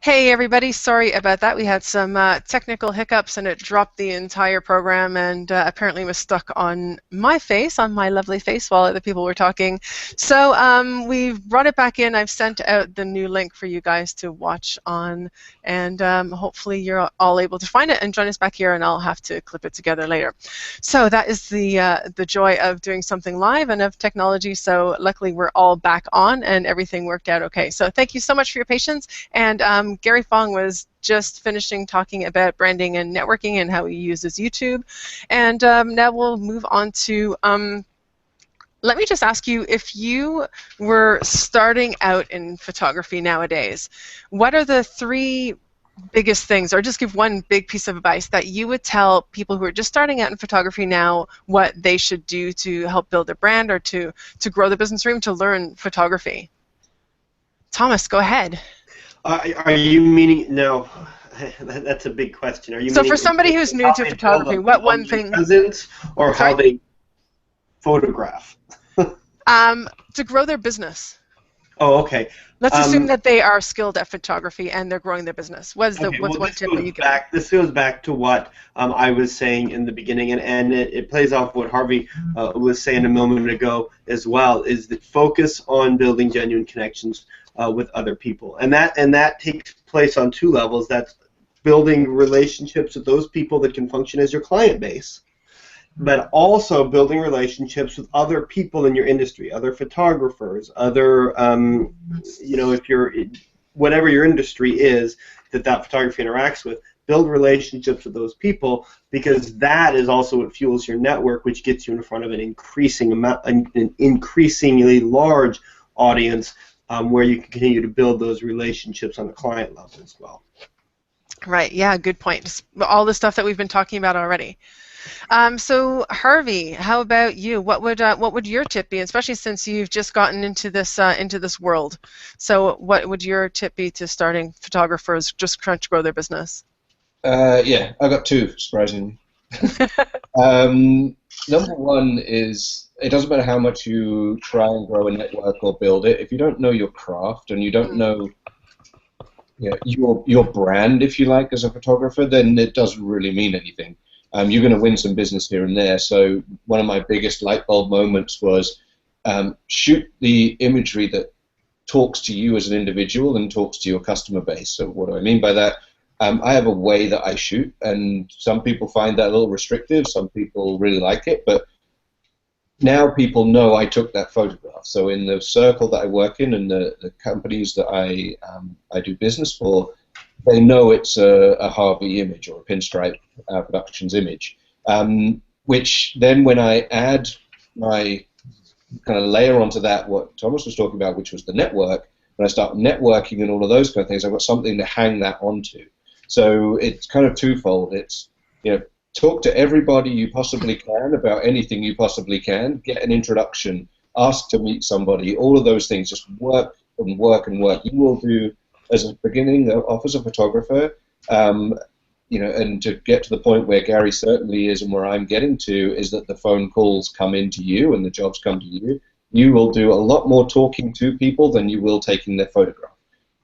Hey everybody, sorry about that. We had some technical hiccups and it dropped the entire program and apparently was stuck on my face, on my lovely face while other people were talking. So we've brought it back in. I've sent out the new link for you guys to watch on, and hopefully you're all able to find it and join us back here, and I'll have to clip it together later. So that is the joy of doing something live and of technology. So luckily we're all back on and everything worked out okay. So thank you so much for your patience. And Gary Fong was just finishing talking about branding and networking and how he uses YouTube. And now we'll move on to, let me just ask you, if you were starting out in photography nowadays, what are the three biggest things, or just give one big piece of advice that you would tell people who are just starting out in photography now what they should do to help build their brand or to grow their business or even to learn photography? Thomas, go ahead. Are you meaning, no, that's a big question. Are you So meaning for somebody who's new to photography, what one thing? Presence or how they photograph? To grow their business. Oh, okay. Let's assume that they are skilled at photography and they're growing their business. What's one tip that you give? This goes back to what I was saying in the beginning, and it plays off what Harvey was saying a moment ago as well, is that focus on building genuine connections with other people. And that takes place on two levels. That's building relationships with those people that can function as your client base, but also building relationships with other people in your industry, other photographers, other, you know, if you're, whatever your industry is that photography interacts with, build relationships with those people, because that is also what fuels your network, which gets you in front of an increasingly large audience where you can continue to build those relationships on the client level as well. Right, yeah, good point. Just all the stuff that we've been talking about already. So Harvey, how about you? What would your tip be, especially since you've just gotten into this world? So what would your tip be to starting photographers just trying to grow their business? Yeah, I got two, surprisingly. Number one is, it doesn't matter how much you try and grow a network or build it, if you don't know your craft and you don't know, you know, your brand, if you like, as a photographer, then it doesn't really mean anything. You're going to win some business here and there. So one of my biggest light bulb moments was shoot the imagery that talks to you as an individual and talks to your customer base. So what do I mean by that? I have a way that I shoot, and some people find that a little restrictive. Some people really like it, but now people know I took that photograph. So in the circle that I work in and the companies that I do business for, they know it's a Harvey image or a Pinstripe Productions image, which then when I add my kind of layer onto that, what Thomas was talking about, which was the network, when I start networking and all of those kind of things, I've got something to hang that onto. So it's kind of twofold. It's, you know, talk to everybody you possibly can about anything you possibly can, get an introduction, ask to meet somebody, all of those things, just work and work and work. You will do, as a beginning off as a photographer, you know, and to get to the point where Gary certainly is and where I'm getting to is that the phone calls come into you and the jobs come to you. You will do a lot more talking to people than you will taking their photograph.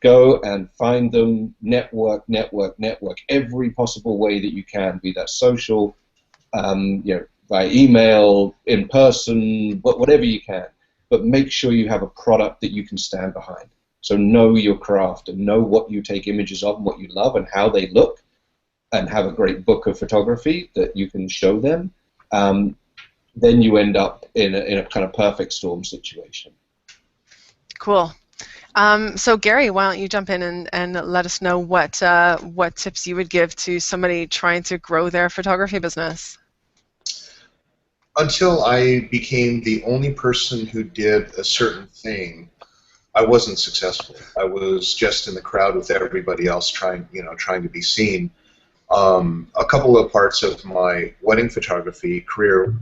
Go and find them, network every possible way that you can, be that social, you know, by email, in person, whatever you can. But make sure you have a product that you can stand behind. So know your craft and know what you take images of and what you love and how they look, and have a great book of photography that you can show them. Then you end up in a kind of perfect storm situation. Cool. So Gary, why don't you jump in and let us know what tips you would give to somebody trying to grow their photography business? Until I became the only person who did a certain thing, I wasn't successful. I was just in the crowd with everybody else trying to be seen. A couple of parts of my wedding photography career,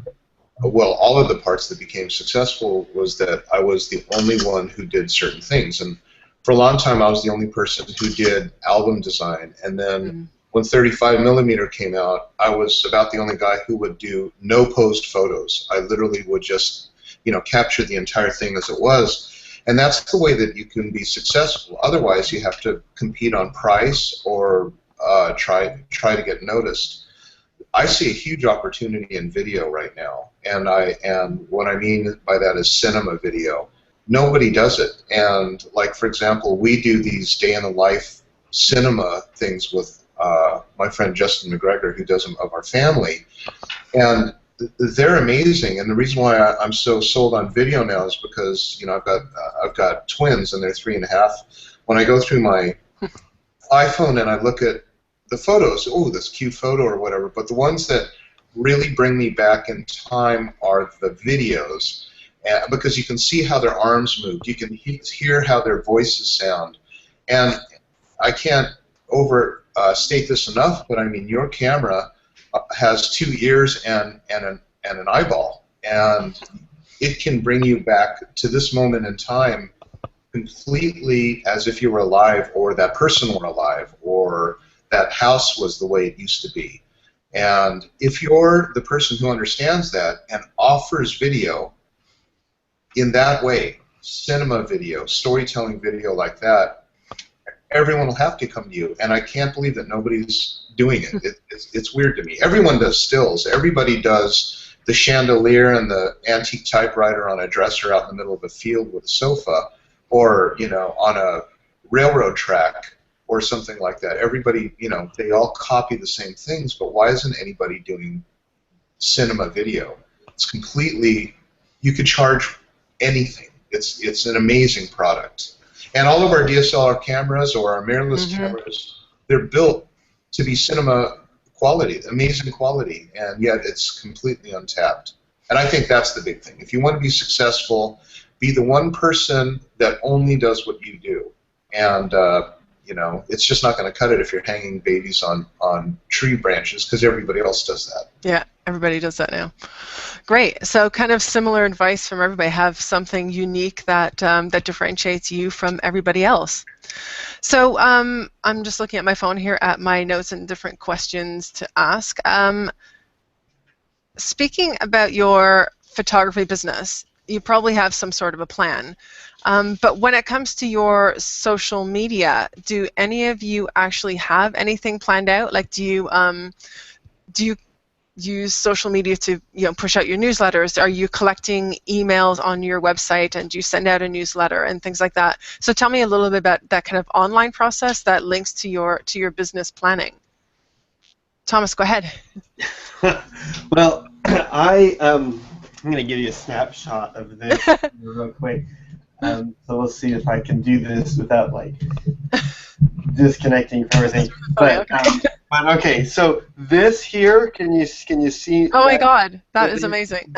well, all of the parts that became successful was that I was the only one who did certain things. And for a long time, I was the only person who did album design. And then when 35mm came out, I was about the only guy who would do no posed photos. I literally would just, capture the entire thing as it was. And that's the way that you can be successful. Otherwise, you have to compete on price or try to get noticed. I see a huge opportunity in video right now, and what I mean by that is cinema video. Nobody does it, and like for example, we do these day in the life cinema things with my friend Justin McGregor, who does them of our family, and they're amazing. And the reason why I'm so sold on video now is because, you know, I've got twins and they're 3.5. When I go through my iPhone and I look at the photos, oh, this cute photo or whatever, but the ones that really bring me back in time are the videos, because you can see how their arms moved, you can hear how their voices sound, and I can't overstate this enough, but I mean, your camera has 2 ears and an eyeball, and it can bring you back to this moment in time completely as if you were alive, or that person were alive, or that house was the way it used to be. And if you're the person who understands that and offers video in that way, cinema video, storytelling video like that, everyone will have to come to you. And I can't believe that nobody's doing it. It's weird to me. Everyone does stills. Everybody does the chandelier and the antique typewriter on a dresser out in the middle of a field with a sofa, or, you know, on a railroad track or something like that. Everybody, you know, they all copy the same things, but why isn't anybody doing cinema video? It's completely, you could charge anything. It's an amazing product. And all of our DSLR cameras or our mirrorless cameras, they're built to be cinema quality, amazing quality, and yet it's completely untapped. And I think that's the big thing. If you want to be successful, be the one person that only does what you do. And you know, it's just not going to cut it if you're hanging babies on tree branches, because everybody else does that. Yeah, everybody does that now. Great. So kind of similar advice from everybody. Have something unique that that differentiates you from everybody else. So I'm just looking at my phone here at my notes and different questions to ask. Speaking about your photography business, you probably have some sort of a plan. But when it comes to your social media, do any of you actually have anything planned out? Like, do you use social media to, you know, push out your newsletters? Are you collecting emails on your website, and do you send out a newsletter and things like that? So tell me a little bit about that kind of online process that links to your business planning. Thomas, go ahead. Well, I'm going to give you a snapshot of this real quick. So we'll see if I can do this without like disconnecting from everything. But okay, so this here, can you see? Oh my God, that is amazing.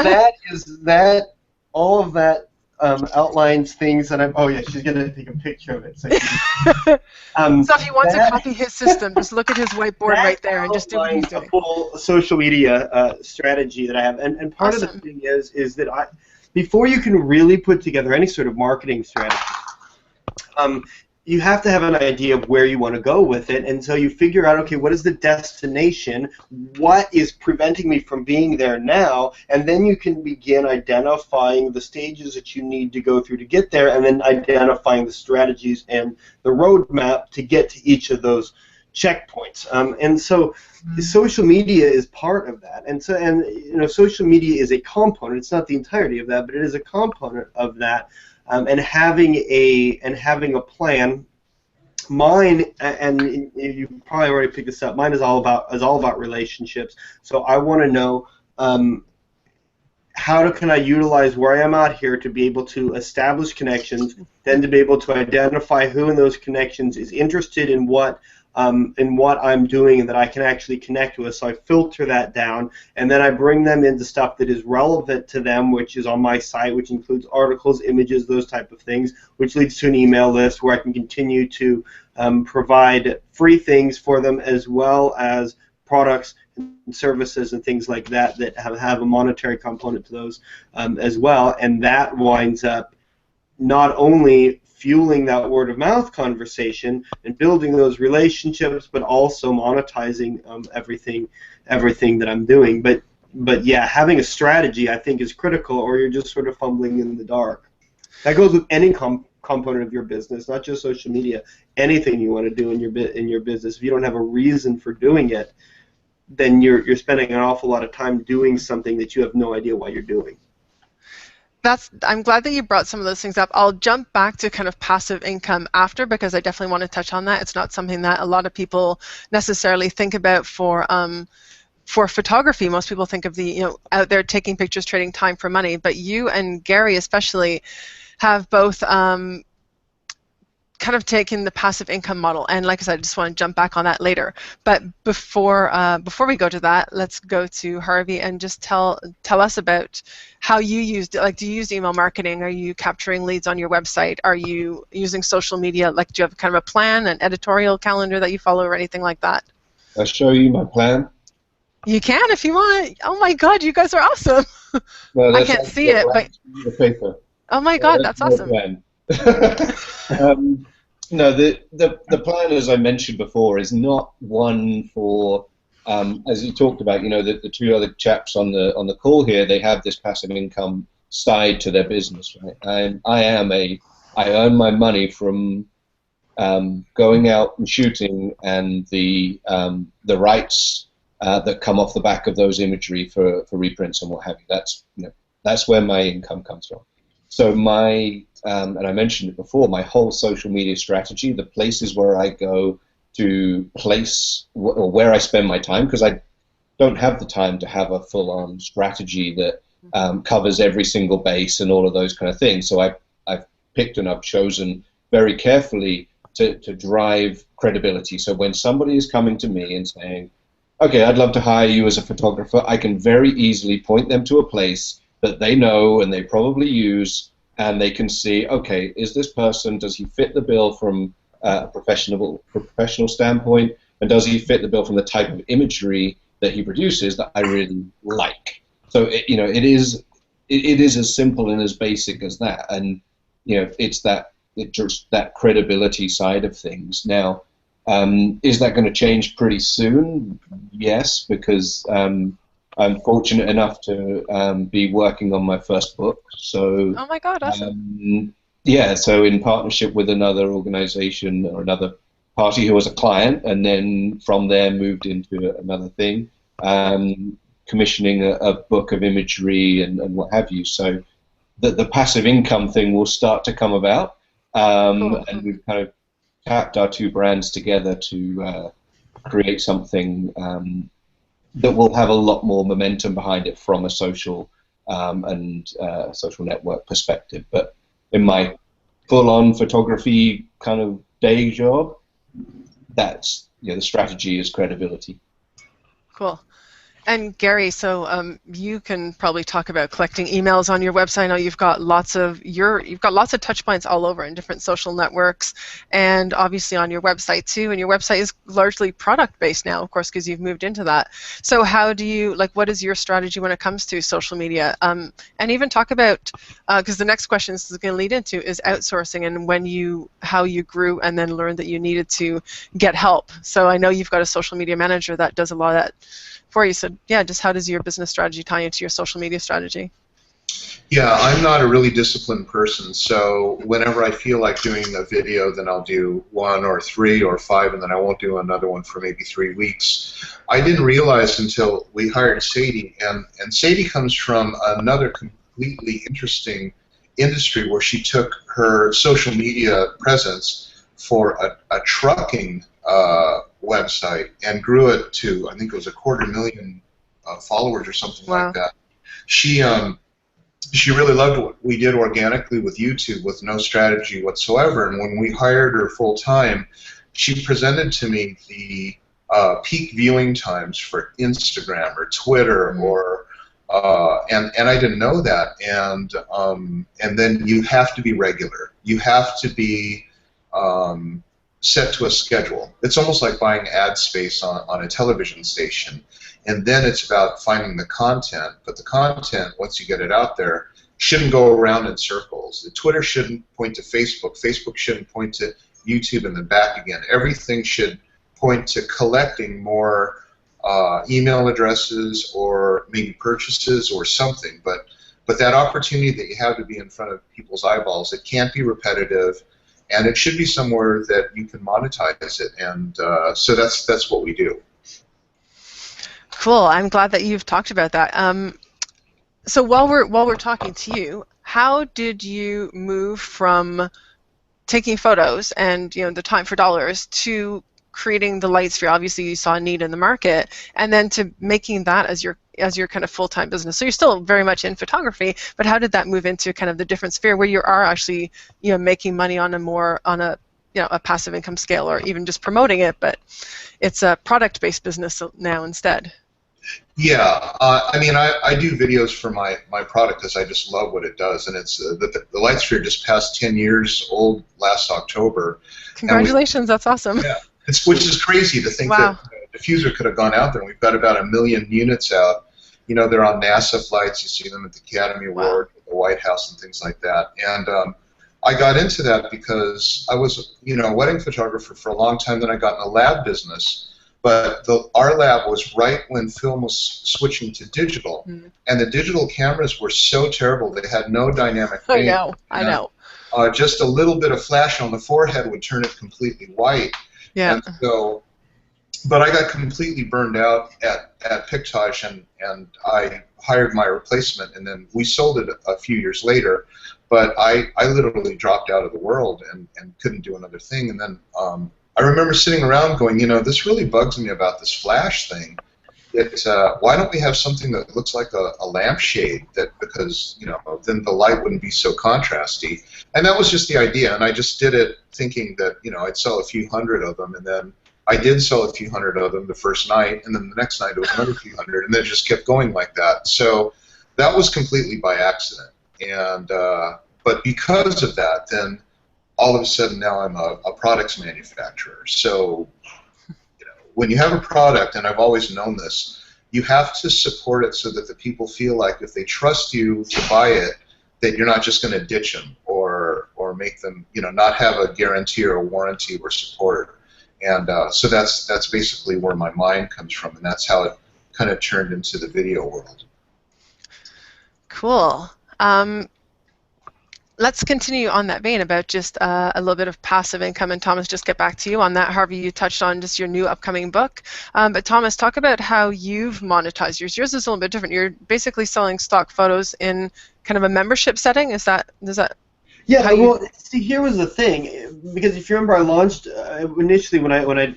All of that outlines things that I'm. Oh yeah, she's gonna take a picture of it. So, so if he wants to copy his system, just look at his whiteboard right there and just do what he's doing. A full social media strategy that I have, and part of the thing is that before you can really put together any sort of marketing strategy, you have to have an idea of where you want to go with it, and so you figure out, okay, what is the destination, what is preventing me from being there now, and then you can begin identifying the stages that you need to go through to get there, and then identifying the strategies and the roadmap to get to each of those checkpoints. And so social media is part of that, and you know, social media is a component. It's not the entirety of that, but it is a component of that. And having a plan. Mine, and you probably already picked this up, mine is all about relationships. So I want to know how can I utilize where I am out here to be able to establish connections, then to be able to identify who in those connections is interested in what I'm doing and that I can actually connect with. So I filter that down, and then I bring them into stuff that is relevant to them, which is on my site, which includes articles, images, those type of things, which leads to an email list where I can continue to provide free things for them, as well as products and services and things like that that have a monetary component to those as well. And that winds up not only fueling that word-of-mouth conversation and building those relationships, but also monetizing everything that I'm doing. But yeah, having a strategy, I think, is critical, or you're just sort of fumbling in the dark. That goes with any component of your business, not just social media. Anything you want to do in your business, if you don't have a reason for doing it, then you're spending an awful lot of time doing something that you have no idea why you're doing. I'm glad that you brought some of those things up. I'll jump back to kind of passive income after, because I definitely want to touch on that. It's not something that a lot of people necessarily think about for photography. Most people think of the, out there taking pictures, trading time for money. But you and Gary especially have both kind of taken the passive income model, and like I said, I just want to jump back on that later. But before we go to that, let's go to Harvey and just tell us about how you used it. Like, do you use email marketing? Are you capturing leads on your website? Are you using social media? Like, do you have kind of a plan, an editorial calendar that you follow, or anything like that? I'll show you my plan. You can if you want. Oh my God, you guys are awesome. Well, I can't see it, but the paper. Oh my God, that's awesome. No, the plan, as I mentioned before, is not one for, as you talked about, the two other chaps on the call here, they have this passive income side to their business, right? I earn my money from going out and shooting, and the rights that come off the back of those imagery for reprints and what have you. That's where my income comes from. So and I mentioned it before, my whole social media strategy, the places where I go to place, or where I spend my time, because I don't have the time to have a full-on strategy that covers every single base and all of those kind of things. So I've picked and I've chosen very carefully to drive credibility. So when somebody is coming to me and saying, okay, I'd love to hire you as a photographer, I can very easily point them to a place that they know and they probably use, and they can see, okay, is this person, does he fit the bill from a professional standpoint, and does he fit the bill from the type of imagery that he produces that I really like? So it is as simple and as basic as that, and it's just that credibility side of things. Now, is that going to change pretty soon? Yes, because I'm fortunate enough to be working on my first book. So, oh my God, awesome. Yeah, so in partnership with another organization or another party who was a client, and then from there moved into another thing, commissioning a book of imagery and what have you. So the passive income thing will start to come about, Cool. and we've kind of tapped our two brands together to create something that will have a lot more momentum behind it from a social and social network perspective. But in my full-on photography kind of day job, that's the strategy is credibility. Cool. And Gary, so you can probably talk about collecting emails on your website. I know you've got lots of touch points all over in different social networks, and obviously on your website too. And your website is largely product based now, of course, because you've moved into that. So how do you what is your strategy when it comes to social media? And even talk about, because the next question this is going to lead into is outsourcing, and how you grew and then learned that you needed to get help. So I know you've got a social media manager that does a lot of that for you. So yeah, just how does your business strategy tie into your social media strategy? Yeah, I'm not a really disciplined person, so whenever I feel like doing a video, then I'll do 1 or 3 or 5, and then I won't do another one for maybe 3 weeks. I didn't realize until we hired Sadie, and Sadie comes from another completely interesting industry where she took her social media presence for a trucking website and grew it to, I think it was 250,000 followers or something like that. She really loved what we did organically with YouTube with no strategy whatsoever, and when we hired her full-time, she presented to me the peak viewing times for Instagram or Twitter or and I didn't know that, and then you have to be regular. You have to be set to a schedule. It's almost like buying ad space on a television station. And then it's about finding the content. But the content, once you get it out there, shouldn't go around in circles. The Twitter shouldn't point to Facebook. Facebook shouldn't point to YouTube and then back again. Everything should point to collecting more email addresses or maybe purchases or something. But But that opportunity that you have to be in front of people's eyeballs, it can't be repetitive, and it should be somewhere that you can monetize it. And so that's what we do. Cool. I'm glad that you've talked about that. So while we're talking to you, how did you move from taking photos and the time for dollars to creating the LightSphere? Obviously, you saw a need in the market, and then to making that as your kind of full-time business. So you're still very much in photography, but how did that move into kind of the different sphere where you are actually making money on a passive income scale, or even just promoting it, but it's a product-based business now instead? Yeah, I mean, I do videos for my product because I just love what it does, and it's the LightSphere just passed 10 years old last October. Congratulations, that's awesome. Yeah, which is crazy to think that diffuser could have gone out there. And we've got about 1 million units out. They're on NASA flights. You see them at the Academy Award, the White House, and things like that. And I got into that because I was a wedding photographer for a long time. Then I got in the lab business. But our lab was right when film was switching to digital, and the digital cameras were so terrible. They had no dynamic range. I know. Just a little bit of flash on the forehead would turn it completely white. Yeah. And so, but I got completely burned out at Pictage, and I hired my replacement, and then we sold it a few years later. But I literally dropped out of the world and couldn't do another thing. And then I remember sitting around going, this really bugs me about this flash thing. Why don't we have something that looks like a lampshade? Because then the light wouldn't be so contrasty. And that was just the idea. And I just did it thinking that I'd sell a few hundred of them. And then I did sell a few hundred of them the first night, and then the next night it was another few hundred, and then it just kept going like that. So that was completely by accident. And but because of that, then all of a sudden now I'm a products manufacturer. So when you have a product, and I've always known this, you have to support it so that the people feel like if they trust you to buy it, that you're not just going to ditch them or make them not have a guarantee or a warranty or support. And so that's basically where my mind comes from, and that's how it kind of turned into the video world. Cool. Let's continue on that vein about just a little bit of passive income, and Thomas, just get back to you on that. Harvey, you touched on just your new upcoming book, but Thomas, talk about how you've monetized yours. Yours is a little bit different. You're basically selling stock photos in kind of a membership setting. Does that? Yeah. Well, see, here was the thing, because if you remember, I launched initially when I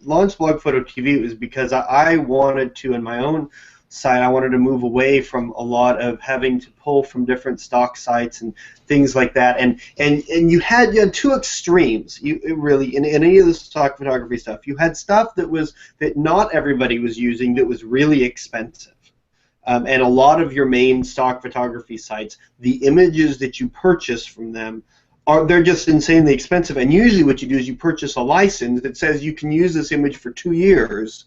launched Blog Photo TV, it was because I wanted to, in my own site, I wanted to move away from a lot of having to pull from different stock sites and things like that, and you had two extremes. Really in any of the stock photography stuff, you had stuff that not everybody was using, that was really expensive, and a lot of your main stock photography sites, the images that you purchase from them they're just insanely expensive, and usually what you do is you purchase a license that says you can use this image for 2 years.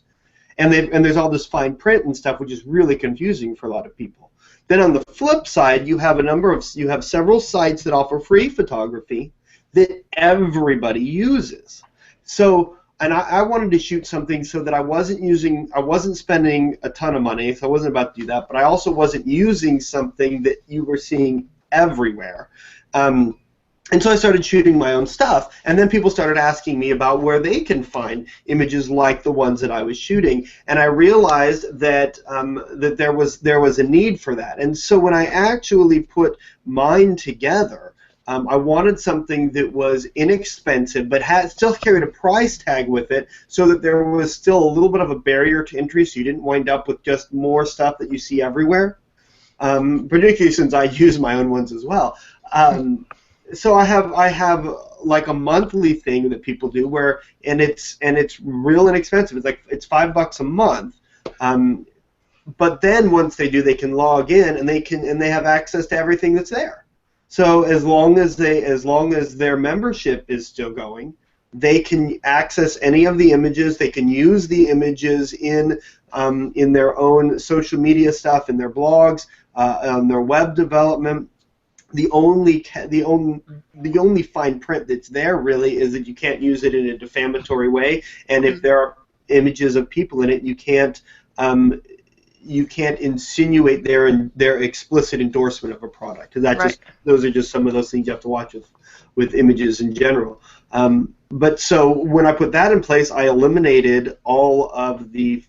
And there's all this fine print and stuff, which is really confusing for a lot of people. Then on the flip side, you have several sites that offer free photography that everybody uses. So, and I wanted to shoot something so that I wasn't spending a ton of money, so I wasn't about to do that, but I also wasn't using something that you were seeing everywhere. And so I started shooting my own stuff, and then people started asking me about where they can find images like the ones that I was shooting, and I realized that that there was a need for that. And so when I actually put mine together, I wanted something that was inexpensive but still carried a price tag with it, so that there was still a little bit of a barrier to entry, so you didn't wind up with just more stuff that you see everywhere. Particularly since I use my own ones as well. So I have like a monthly thing that people do and it's real inexpensive. It's $5 a month. But then once they do, they can log in and they have access to everything that's there. So as long as their membership is still going, they can access any of the images. They can use the images in their own social media stuff, in their blogs, on their web development. The only fine print that's there really is that you can't use it in a defamatory way, and if there are images of people in it, you can't you can't insinuate their explicit endorsement of a product. That Right. those are just some of those things you have to watch with images in general. But so when I put that in place, I eliminated all of the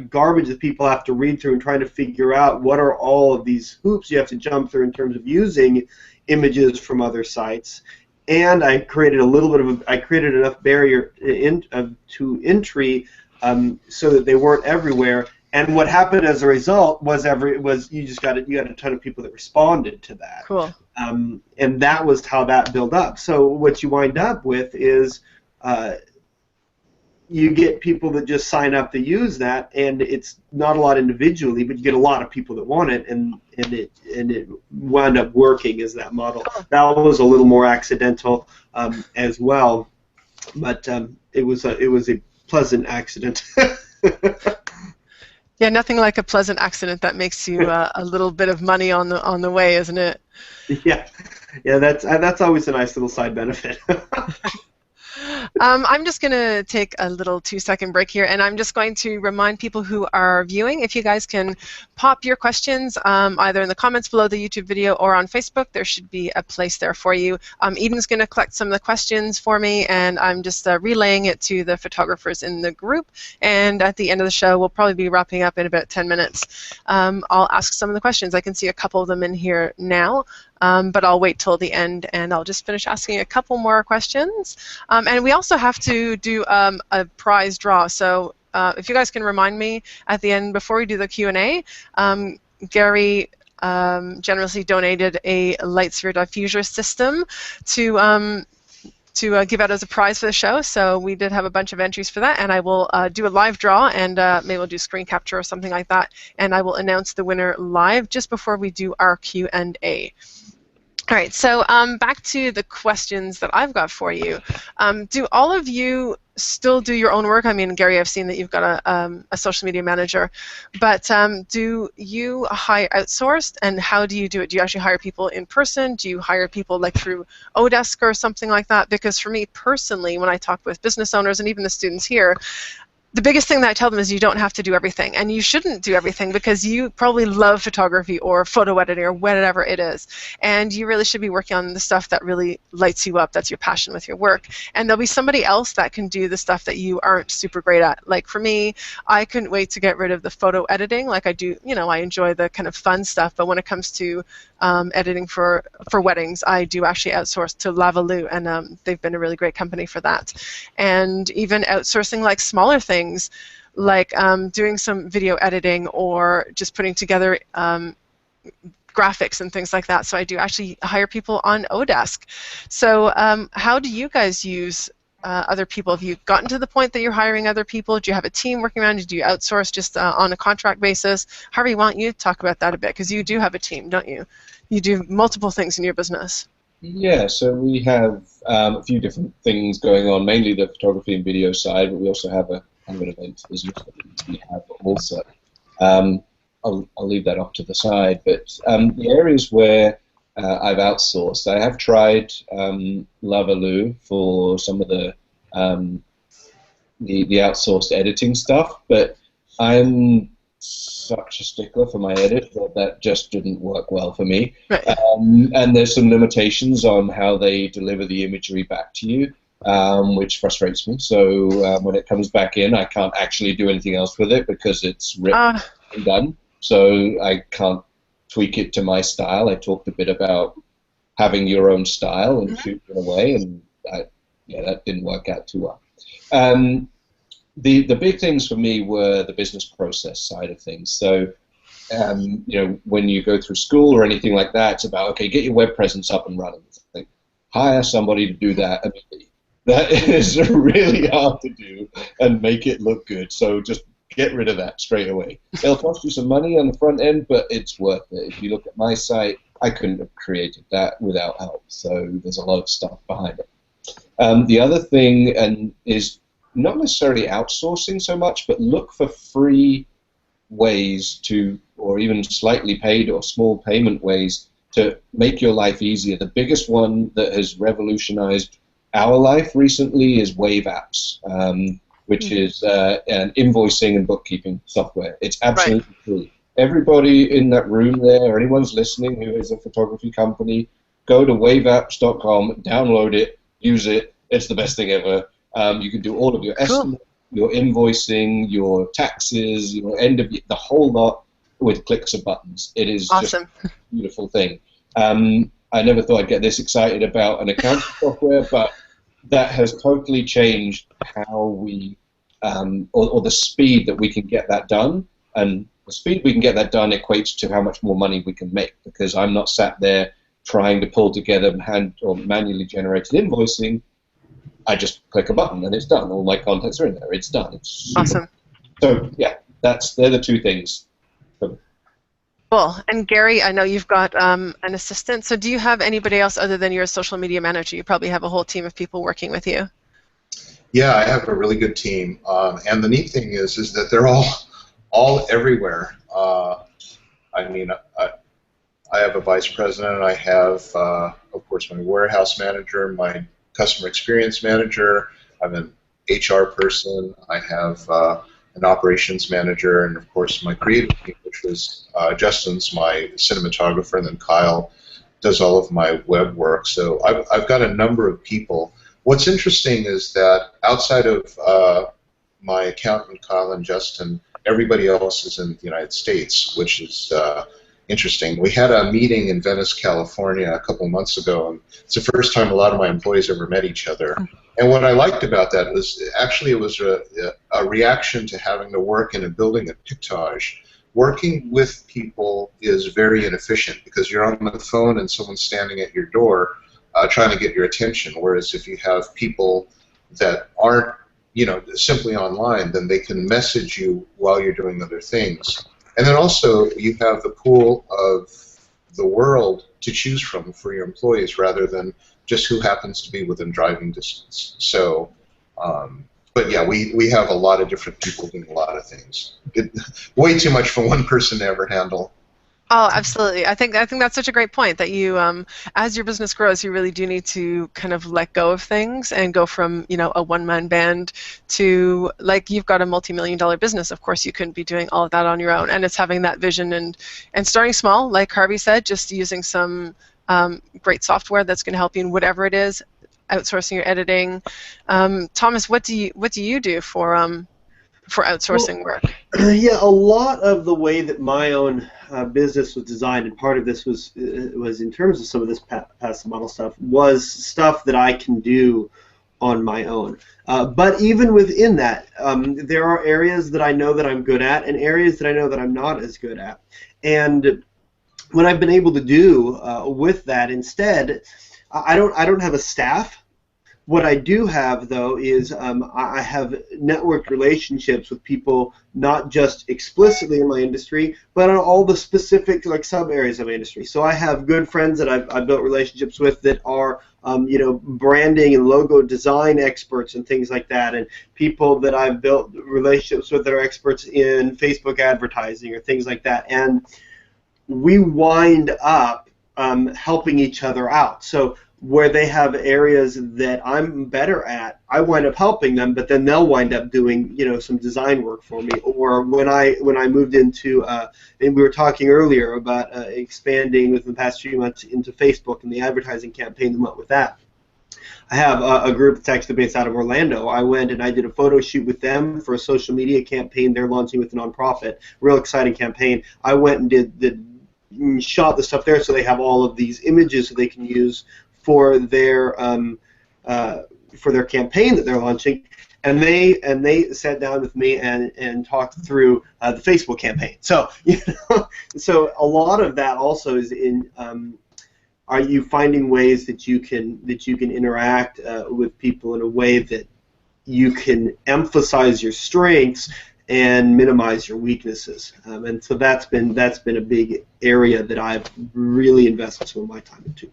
garbage that people have to read through and trying to figure out what are all of these hoops you have to jump through in terms of using images from other sites. And I created I created enough barrier to entry so that they weren't everywhere. And what happened as a result was you had a ton of people that responded to that. Cool. And that was how that built up. So what you wind up with is you get people that just sign up to use that, and it's not a lot individually, but you get a lot of people that want it, and it wound up working as that model. That was a little more accidental as well, but it was a pleasant accident. Yeah, nothing like a pleasant accident that makes you a little bit of money on the way, isn't it? Yeah, that's always a nice little side benefit. I'm just going to take a little 2-second break here, and I'm just going to remind people who are viewing, if you guys can pop your questions either in the comments below the YouTube video or on Facebook, there should be a place there for you. Eden's going to collect some of the questions for me, and I'm just relaying it to the photographers in the group, and at the end of the show, we'll probably be wrapping up in about 10 minutes. I'll ask some of the questions. I can see a couple of them in here now. But I'll wait till the end, and I'll just finish asking a couple more questions. And we also have to do a prize draw. So if you guys can remind me at the end before we do the Q&A, Gary generously donated a LightSphere diffuser system to give out as a prize for the show, so we did have a bunch of entries for that, and I will do a live draw, and maybe we'll do screen capture or something like that, and I will announce the winner live just before we do our Q&A. All right, so back to the questions that I've got for you. Do all of you still do your own work? I mean, Gary, I've seen that you've got a social media manager, but do you hire outsourced, and how do you do it? Do you actually hire people in person? Do you hire people like through Odesk or something like that? Because for me personally, when I talk with business owners and even the students here, the biggest thing that I tell them is you don't have to do everything, and you shouldn't do everything because you probably love photography or photo editing or whatever it is, and you really should be working on the stuff that really lights you up, that's your passion with your work, and there'll be somebody else that can do the stuff that you aren't super great at. Like for me, I couldn't wait to get rid of the photo editing. Like I do, you know, I enjoy the kind of fun stuff, but when it comes to editing for weddings, I do actually outsource to Lavaloo, and they've been a really great company for that. And even outsourcing like smaller things, like doing some video editing or just putting together graphics and things like that. So I do actually hire people on Odesk. So how do you guys use other people? Have you gotten to the point that you're hiring other people? Do you have a team working around you? Do you outsource just on a contract basis? Harvey, why don't you talk about that a bit? Because you do have a team, don't you? You do multiple things in your business. Yeah, so we have a few different things going on, mainly the photography and video side, but we also have a kind of an events business that we have also. I'll leave that off to the side, but the areas where I've outsourced, I have tried Lavaloo for some of the outsourced editing stuff, but I'm such a stickler for my edit that just didn't work well for me. Right. And there's some limitations on how they deliver the imagery back to you, which frustrates me. So when it comes back in, I can't actually do anything else with it because it's written and done. So I can't tweak it to my style. I talked a bit about having your own style and shooting it away, and that didn't work out too well. The big things for me were the business process side of things. So, you know, when you go through school or anything like that, it's about, okay, get your web presence up and running. Like, hire somebody to do that immediately. That is really hard to do and make it look good. So just get rid of that straight away. It'll cost you some money on the front end, but it's worth it. If you look at my site, I couldn't have created that without help. So there's a lot of stuff behind it. The other thing is not necessarily outsourcing so much, but look for free ways to, or even slightly paid or small payment ways to make your life easier. The biggest one that has revolutionized our life recently is Wave apps. which is an invoicing and bookkeeping software. It's absolutely Right. free. Everybody in that room there, or anyone's listening who is a photography company, go to waveapps.com, download it, use it. It's the best thing ever. You can do all of your Cool. estimates, your invoicing, your taxes, your end of the whole lot with clicks of buttons. It is Awesome. just a beautiful thing. I never thought I'd get this excited about an accounting software, but that has totally changed how we, or the speed that we can get that done. And the speed we can get that done equates to how much more money we can make, because I'm not sat there trying to pull together hand or manually generated invoicing. I just click a button and it's done. All my contacts are in there. It's done. It's super. Awesome. So yeah, they're the two things. Cool. And Gary, I know you've got an assistant. So do you have anybody else other than your social media manager? You probably have a whole team of people working with you. Yeah, I have a really good team, and the neat thing is that they're all everywhere. I mean, I have a vice president. I have, of course, my warehouse manager, my customer experience manager. I have an HR person. I have an operations manager, and of course my creative team, which was Justin's my cinematographer, and then Kyle does all of my web work. So I've got a number of people. What's interesting is that outside of my accountant, Kyle and Justin, everybody else is in the United States, which is interesting. We had a meeting in Venice, California a couple of months ago, and it's the first time a lot of my employees ever met each other. And what I liked about that was actually it was a reaction to having to work in a building at Pictage. Working with people is very inefficient because you're on the phone and someone's standing at your door trying to get your attention, whereas if you have people that aren't, you know, simply online, then they can message you while you're doing other things. And then also you have the pool of the world to choose from for your employees rather than just who happens to be within driving distance. So, but yeah, we have a lot of different people doing a lot of things. Way too much for one person to ever handle. Oh, absolutely. I think that's such a great point that you, as your business grows, you really do need to kind of let go of things and go from, you know, a one-man band to, like, you've got a multi-million-dollar business. Of course, you couldn't be doing all of that on your own, and it's having that vision and starting small, like Harvey said, just using some great software that's going to help you in whatever it is, outsourcing your editing. Thomas, what do you do for outsourcing work? Yeah, a lot of the way that my own business was designed, and part of this was in terms of some of this past model stuff, was stuff that I can do on my own. But even within that, there are areas that I know that I'm good at, and areas that I know that I'm not as good at. And what I've been able to do with that instead, I don't have a staff. What I do have, though, is I have networked relationships with people not just explicitly in my industry, but on all the specific sub areas of my industry. So I have good friends that I've built relationships with that are you know, branding and logo design experts and things like that, and people that I've built relationships with that are experts in Facebook advertising or things like that. And we wind up helping each other out. So where they have areas that I'm better at, I wind up helping them, but then they'll wind up doing, you know, some design work for me. Or when I moved into, and we were talking earlier about expanding within the past few months into Facebook and the advertising campaign that went with that. I have a group that's actually based out of Orlando. I went and I did a photo shoot with them for a social media campaign they're launching with a nonprofit. Real exciting campaign. I went and shot the stuff there so they have all of these images so they can use for their campaign that they're launching, and they sat down with me and talked through the Facebook campaign. So so a lot of that also is in are you finding ways that you can interact with people in a way that you can emphasize your strengths and minimize your weaknesses, and so that's been a big area that I've really invested some of my time into.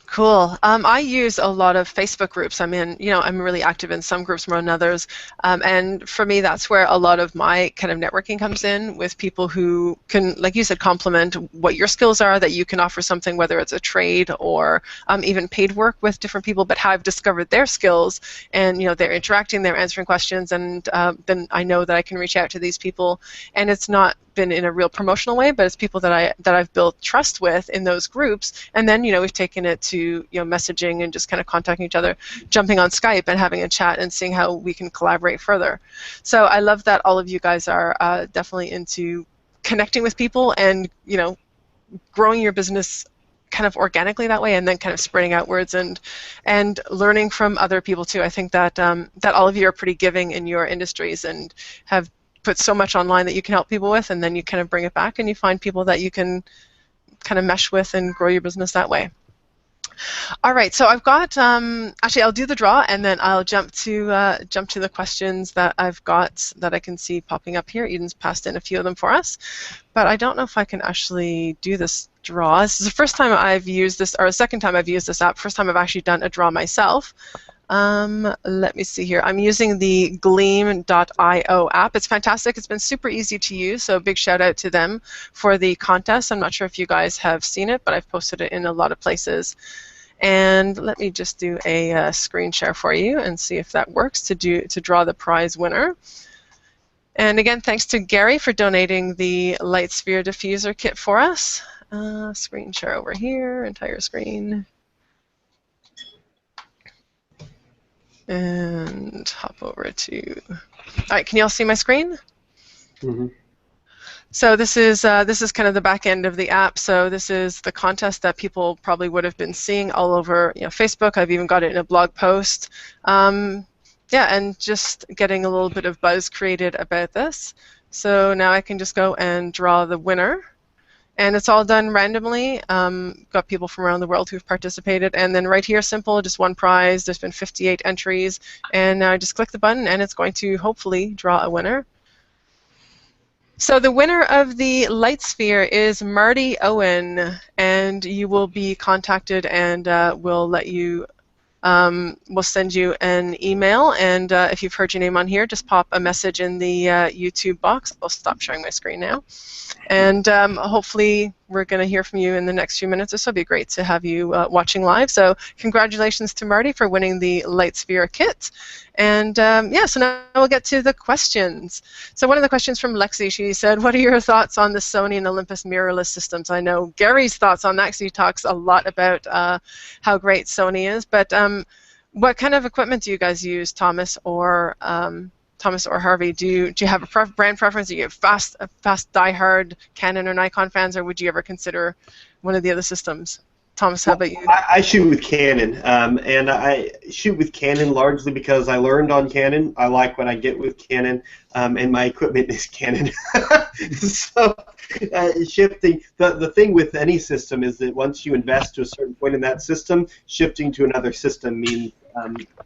Cool. I use a lot of Facebook groups. I'm really active in some groups more than others. And for me, that's where a lot of my kind of networking comes in, with people who can, like you said, complement what your skills are, that you can offer something, whether it's a trade or even paid work with different people, but how I've discovered their skills, and they're interacting, they're answering questions, and then I know that I can reach out to these people, and it's not been in a real promotional way, but it's people that I've built trust with in those groups, and then we've taken it to messaging and just kind of contacting each other, jumping on Skype and having a chat and seeing how we can collaborate further. So I love that all of you guys are definitely into connecting with people and growing your business kind of organically that way, and then kind of spreading outwards and learning from other people too. I think that that all of you are pretty giving in your industries and have put so much online that you can help people with, and then you kind of bring it back and you find people that you can kind of mesh with and grow your business that way. All right, so I've got actually I'll do the draw, and then I'll jump to the questions that I've got that I can see popping up here. Eden's passed in a few of them for us, but I don't know if I can actually do this draw. This is the first time I've used this, or the second time I've used this app. First time I've actually done a draw myself. Let me see here. I'm using the Gleam.io app. It's fantastic. It's been super easy to use, so a big shout out to them for the contest. I'm not sure if you guys have seen it, but I've posted it in a lot of places. And let me just do a screen share for you and see if that works to draw the prize winner. And again, thanks to Gary for donating the LightSphere diffuser kit for us. Screen share over here, entire screen. And hop over to. All right, can you all see my screen? Mm-hmm. So this is kind of the back end of the app. So this is the contest that people probably would have been seeing all over Facebook. I've even got it in a blog post. Yeah, and just getting a little bit of buzz created about this. So now I can just go and draw the winner. And it's all done randomly. Got people from around the world who've participated. And then right here, simple, just one prize. There's been 58 entries. And now I just click the button, and it's going to hopefully draw a winner. So the winner of the LightSphere is Marti Owen. And you will be contacted, and we'll let you. We'll send you an email. And if you've heard your name on here, just pop a message in the YouTube box. I'll stop sharing my screen now. And hopefully we're going to hear from you in the next few minutes or so. It'd be great to have you watching live. So congratulations to Marti for winning the LightSphere kit. And yeah, so now we'll get to the questions. So one of the questions from Lexi, she said, what are your thoughts on the Sony and Olympus mirrorless systems? I know Gary's thoughts on that, because he talks a lot about how great Sony is. But what kind of equipment do you guys use, Thomas or Harvey? Do you have a brand preference? Are you fast diehard Canon or Nikon fans, or would you ever consider one of the other systems? Thomas, how about you? I shoot with Canon, and I shoot with Canon largely because I learned on Canon. I like what I get with Canon, and my equipment is Canon. So shifting, the thing with any system is that once you invest to a certain point in that system, shifting to another system means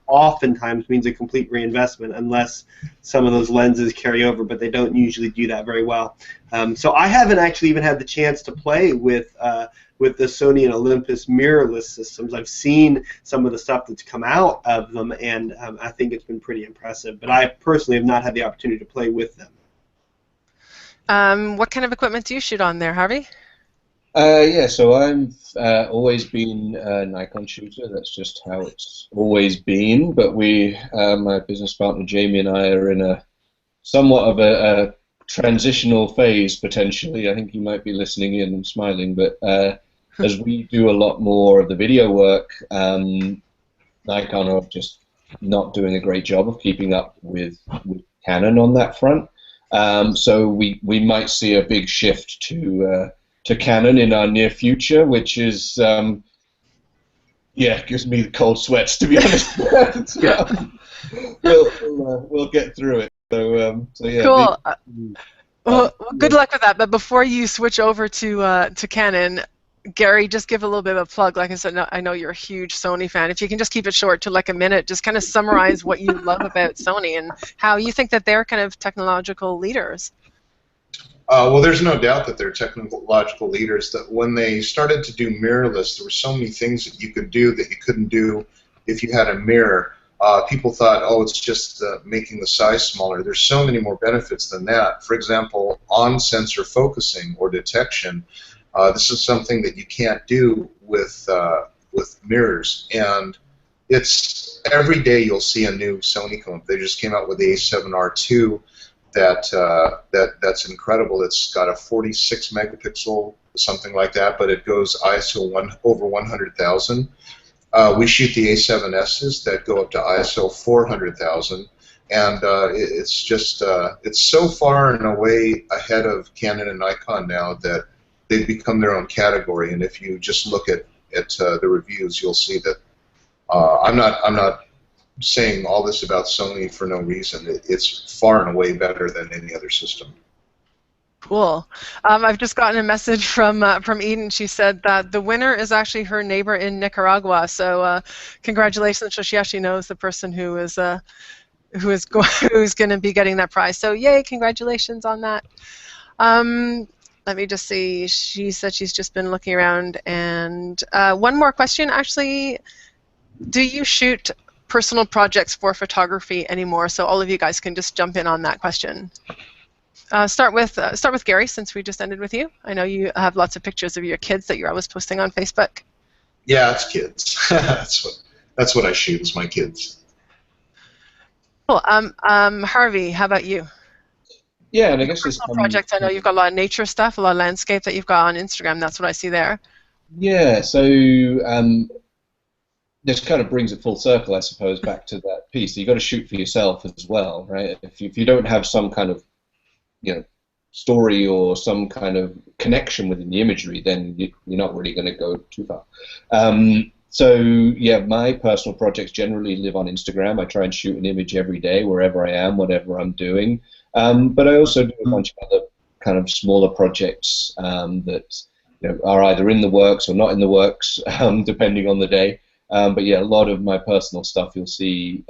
oftentimes means a complete reinvestment, unless some of those lenses carry over, but they don't usually do that very well. So I haven't actually even had the chance to play with the Sony and Olympus mirrorless systems. I've seen some of the stuff that's come out of them, and I think it's been pretty impressive. But I personally have not had the opportunity to play with them. What kind of equipment do you shoot on there, Harvey? Yeah, so I've always been a Nikon shooter. That's just how it's always been. But my business partner Jamie and I are in a somewhat of a transitional phase, potentially. I think you might be listening in and smiling, but as we do a lot more of the video work, Nikon are just not doing a great job of keeping up with Canon on that front. So we might see a big shift to Canon in our near future, which is yeah, gives me the cold sweats, to be honest. We'll get through it. So yeah. Cool. Well, good luck with that. But before you switch over to Canon, Gary, just give a little bit of a plug. Like I said, I know you're a huge Sony fan. If you can just keep it short to like a minute, just kind of summarize what you love about Sony and how you think that they're kind of technological leaders. Well, there's no doubt that they're technological leaders. That when they started to do mirrorless, there were so many things that you could do that you couldn't do if you had a mirror. People thought, oh, it's just making the size smaller. There's so many more benefits than that. For example, on-sensor focusing or detection. This is something that you can't do with mirrors, and it's every day you'll see a new Sony phone. They just came out with the A7R2. That's incredible. It's got a 46 megapixel, something like that, but it goes ISO over 100,000. We shoot the A7Ss that go up to ISO 400,000, and it's just it's so far and away ahead of Canon and Nikon now that they've become their own category. And if you just look at the reviews, you'll see that I'm not saying all this about Sony for no reason. It's far and away better than any other system. Cool. I've just gotten a message from Eden. She said that the winner is actually her neighbor in Nicaragua. So congratulations. So she actually knows the person who is who's going to be getting that prize. So yay! Congratulations on that. Let me just see. She said she's just been looking around. And one more question, actually. Do you shoot personal projects for photography anymore? So all of you guys can just jump in on that question. Start with Gary, since we just ended with you. I know you have lots of pictures of your kids that you're always posting on Facebook. Yeah, it's kids. that's what I shoot. Is my kids. Cool. Harvey, how about you? Yeah, and I guess personal projects. I know you've got a lot of nature stuff, a lot of landscape that you've got on Instagram. That's what I see there. Yeah. So this kind of brings it full circle, I suppose, back to that piece. You've got to shoot for yourself as well, right? If you don't have some kind of story or some kind of connection within the imagery, then you're not really going to go too far. So yeah, my personal projects generally live on Instagram. I try and shoot an image every day, wherever I am, whatever I'm doing. But I also do a bunch of other kind of smaller projects that are either in the works or not in the works, depending on the day. But yeah, a lot of my personal stuff you'll see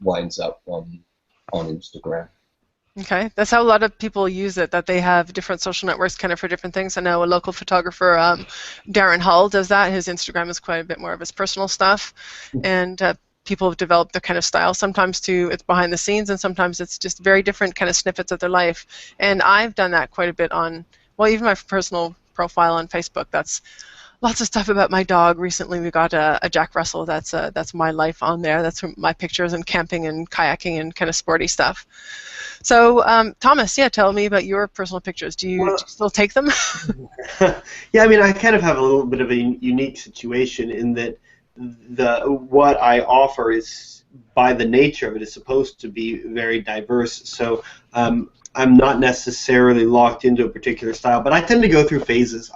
winds up on Instagram. Okay, that's how a lot of people use it, that they have different social networks kind of for different things. I know a local photographer, Darren Hull, does that. His Instagram is quite a bit more of his personal stuff, and people have developed their kind of style. Sometimes it's behind the scenes, and sometimes it's just very different kind of snippets of their life. And I've done that quite a bit on, well, even my personal profile on Facebook. That's lots of stuff about my dog. Recently we got a Jack Russell. That's my life on there. That's my pictures and camping and kayaking and kind of sporty stuff. So Thomas, yeah, tell me about your personal pictures. Do you still take them? Yeah, I mean, I kind of have a little bit of a unique situation in that what I offer is, by the nature of it, is supposed to be very diverse. So I'm not necessarily locked into a particular style, but I tend to go through phases.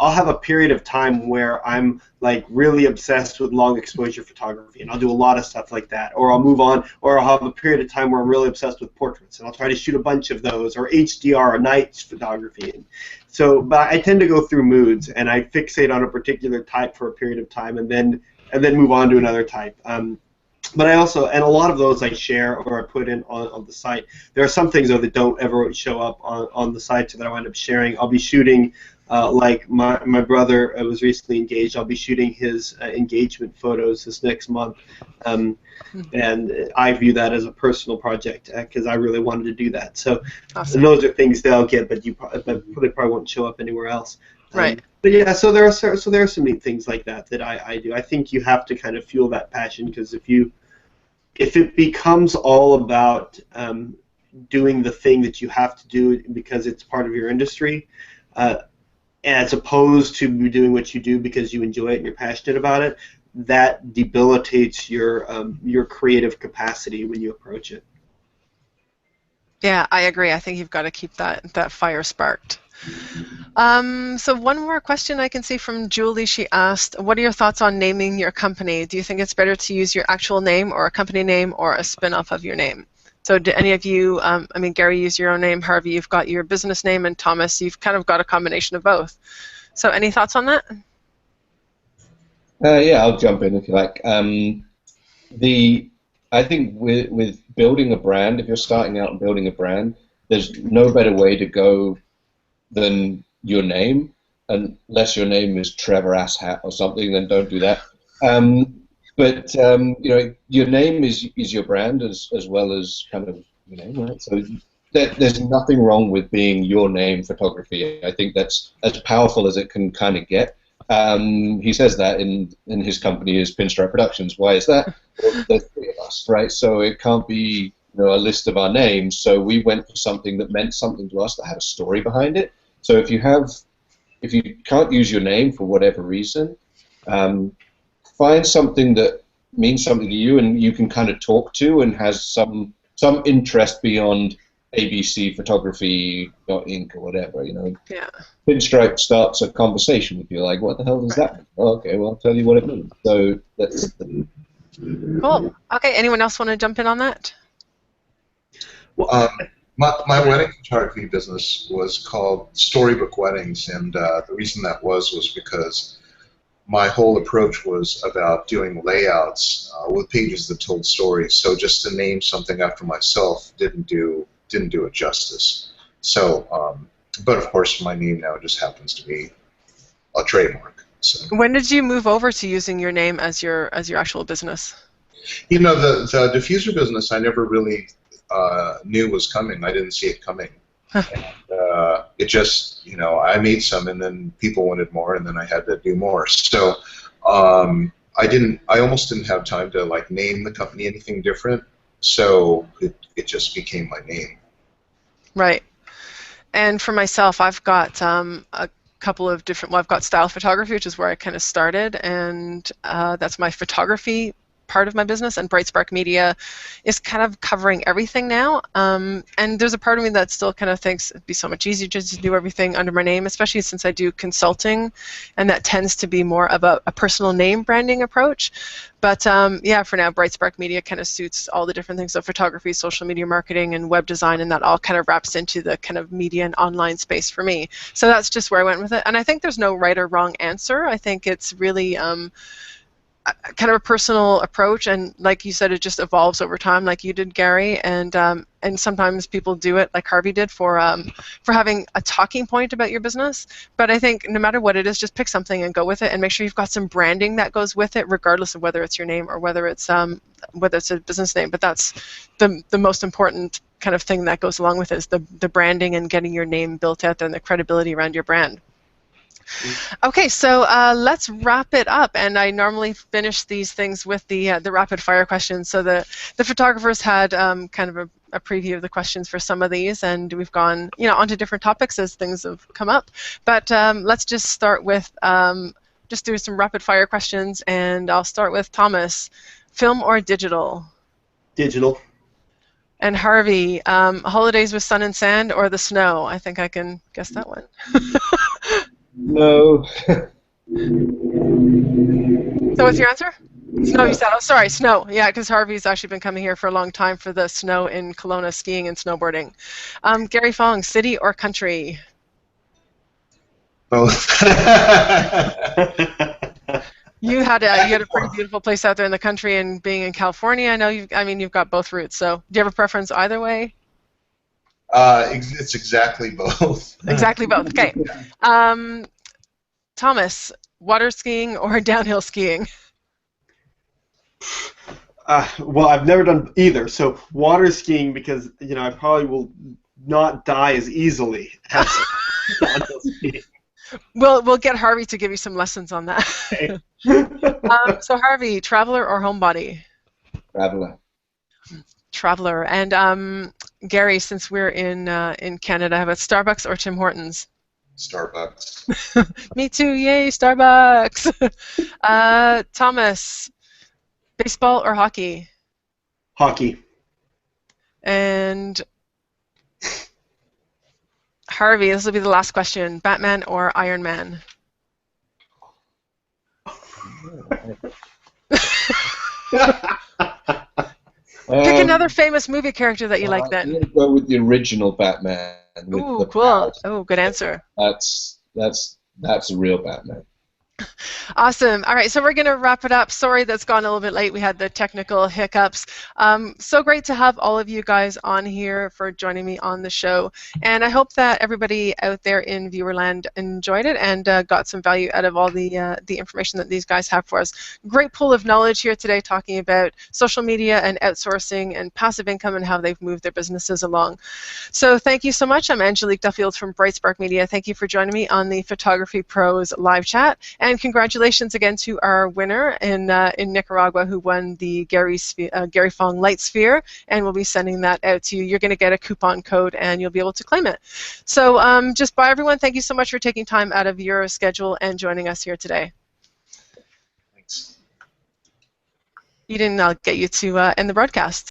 I'll have a period of time where I'm like really obsessed with long exposure photography, and I'll do a lot of stuff like that. Or I'll move on, or I'll have a period of time where I'm really obsessed with portraits, and I'll try to shoot a bunch of those, or HDR, or night photography. So, but I tend to go through moods, and I fixate on a particular type for a period of time, and then move on to another type. But I also, and a lot of those I share or I put in on the site. There are some things though that don't ever show up on the site that I wind up sharing. I'll be shooting, like my brother was recently engaged. I'll be shooting his engagement photos this next month, and I view that as a personal project because I really wanted to do that. So awesome. Those are things that I'll get, but they probably won't show up anywhere else. Right. But yeah, so there are some neat things like that I do. I think you have to kind of fuel that passion, because if it becomes all about doing the thing that you have to do because it's part of your industry, as opposed to doing what you do because you enjoy it and you're passionate about it, that debilitates your creative capacity when you approach it. Yeah, I agree. I think you've got to keep that fire sparked. So one more question I can see from Julie. She asked, what are your thoughts on naming your company? Do you think it's better to use your actual name or a company name or a spin-off of your name? So do any of you, I mean, Gary, use your own name. Harvey, you've got your business name. And Thomas, you've kind of got a combination of both. So any thoughts on that? Yeah, I'll jump in if you like. I think with building a brand, if you're starting out and building a brand, there's no better way to go than your name, unless your name is Trevor Asshat or something. Then don't do that. But you know, your name is your brand as well as kind of your name, right? So there's nothing wrong with being your name photography. I think that's as powerful as it can kind of get. He says that in his company is Pinstripe Productions. Why is that? Well, there's three of us, right? So it can't be, you know, a list of our names. So we went for something that meant something to us, that had a story behind it. So if you can't use your name for whatever reason, find something that means something to you and you can kind of talk to and has some interest beyond ABC Photography Inc. or whatever, you know. Yeah. Pinstripe starts a conversation with you, like, what the hell does that mean? Oh, okay, well, I'll tell you what it means. So that's cool. Okay, anyone else want to jump in on that? Well, my wedding photography business was called Storybook Weddings, and the reason that was because my whole approach was about doing layouts with pages that told stories. So just to name something after myself didn't do it justice. So, but of course, my name now just happens to be a trademark. So. When did you move over to using your name as your actual business? You know, the diffuser business I never really knew was coming. I didn't see it coming. And, it just, you know, I made some, and then people wanted more, and then I had to do more. So I almost didn't have time to like name the company anything different. So it just became my name. Right. And for myself, I've got a couple of different. Well, I've got style photography, which is where I kind of started, and that's my photography part of my business, and Bright Spark Media is kind of covering everything now. And there's a part of me that still kind of thinks it'd be so much easier just to do everything under my name, especially since I do consulting, and that tends to be more of a personal name branding approach. But yeah, for now, Bright Spark Media kind of suits all the different things of photography, social media marketing, and web design, and that all kind of wraps into the kind of media and online space for me. So that's just where I went with it. And I think there's no right or wrong answer. I think it's really kind of a personal approach, and like you said, it just evolves over time, like you did, Gary, and sometimes people do it like Harvey did for having a talking point about your business. But I think no matter what it is, just pick something and go with it, and make sure you've got some branding that goes with it, regardless of whether it's your name or whether it's a business name. But that's the most important kind of thing that goes along with it, is the branding and getting your name built out there and the credibility around your brand. Okay, so let's wrap it up, and I normally finish these things with the rapid fire questions. So the photographers had kind of a preview of the questions for some of these, and we've gone onto different topics as things have come up. But let's just start with just do some rapid fire questions, and I'll start with Thomas. Film or digital? Digital. And Harvey, holidays with sun and sand or the snow? I think I can guess that one. No. So what's your answer? Snow, you said. Oh, sorry, snow. Yeah, because Harvey's actually been coming here for a long time for the snow in Kelowna skiing and snowboarding. Gary Fong, city or country? Both. You had a pretty beautiful place out there in the country, and being in California, I know you've got both routes. So do you have a preference either way? It's exactly both. Exactly both. Okay. Thomas, water skiing or downhill skiing? Well, I've never done either. So water skiing, because I probably will not die as easily as downhill skiing. We'll get Harvey to give you some lessons on that. Okay. So Harvey, traveler or homebody? Traveler. Traveler. And Gary, since we're in Canada, how about Starbucks or Tim Hortons? Starbucks. Me too, yay, Starbucks. Thomas, baseball or hockey? Hockey. And Harvey, this will be the last question. Batman or Iron Man? Pick another famous movie character that you like then. I'm going to go with the original Batman. Ooh, cool. Oh, good answer. That's a real Batman. Awesome. All right, so we're going to wrap it up. Sorry that's gone a little bit late. We had the technical hiccups. So great to have all of you guys on here for joining me on the show. And I hope that everybody out there in Viewerland enjoyed it and got some value out of all the information that these guys have for us. Great pool of knowledge here today talking about social media and outsourcing and passive income and how they've moved their businesses along. So thank you so much. I'm Angelique Duffield from Bright Spark Media. Thank you for joining me on the Photography Pros live chat. And congratulations again to our winner in Nicaragua who won the Gary Fong LightSphere, and we'll be sending that out to you. You're going to get a coupon code and you'll be able to claim it. So just bye everyone. Thank you so much for taking time out of your schedule and joining us here today. Thanks. Eden, I'll get you to end the broadcast.